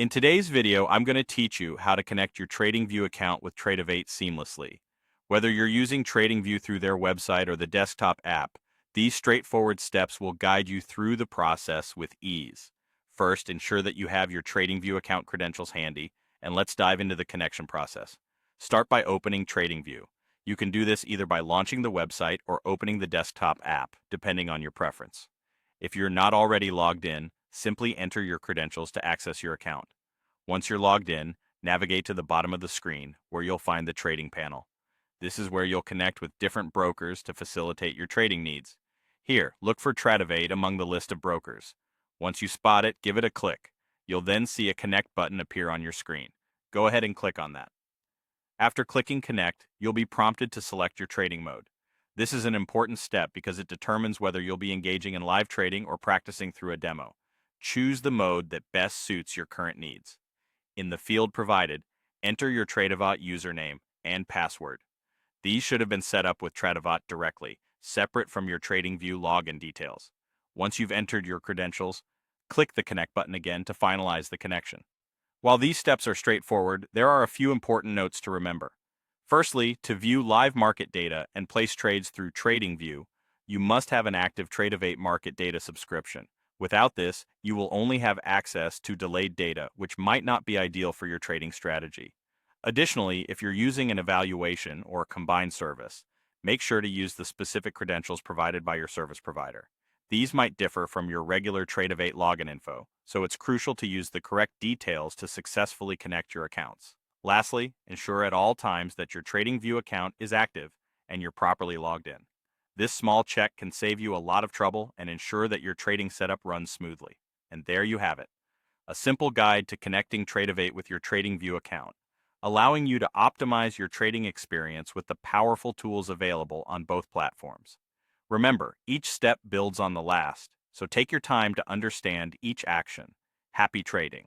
In today's video, I'm going to teach you how to connect your TradingView account with Tradovate seamlessly. Whether you're using TradingView through their website or the desktop app, these straightforward steps will guide you through the process with ease. First, ensure that you have your TradingView account credentials handy, and let's dive into the connection process. Start by opening TradingView. You can do this either by launching the website or opening the desktop app, depending on your preference. If you're not already logged in, simply enter your credentials to access your account. Once you're logged in, navigate to the bottom of the screen where you'll find the trading panel. This is where you'll connect with different brokers to facilitate your trading needs. Here, look for Tradovate among the list of brokers. Once you spot it, give it a click. You'll then see a connect button appear on your screen. Go ahead and click on that. After clicking connect, you'll be prompted to select your trading mode. This is an important step because it determines whether you'll be engaging in live trading or practicing through a demo. Choose the mode that best suits your current needs. In the field provided, enter your Tradovate username and password. These should have been set up with Tradovate directly, separate from your TradingView login details. Once you've entered your credentials, click the connect button again to finalize the connection. While these steps are straightforward, there are a few important notes to remember. Firstly, to view live market data and place trades through TradingView, you must have an active Tradovate market data subscription. Without this, you will only have access to delayed data, which might not be ideal for your trading strategy. Additionally, if you're using an evaluation or combined service, make sure to use the specific credentials provided by your service provider. These might differ from your regular Tradovate login info, so it's crucial to use the correct details to successfully connect your accounts. Lastly, ensure at all times that your TradingView account is active and you're properly logged in. This small check can save you a lot of trouble and ensure that your trading setup runs smoothly. And there you have it, a simple guide to connecting Tradovate with your TradingView account, allowing you to optimize your trading experience with the powerful tools available on both platforms. Remember, each step builds on the last, so take your time to understand each action. Happy trading!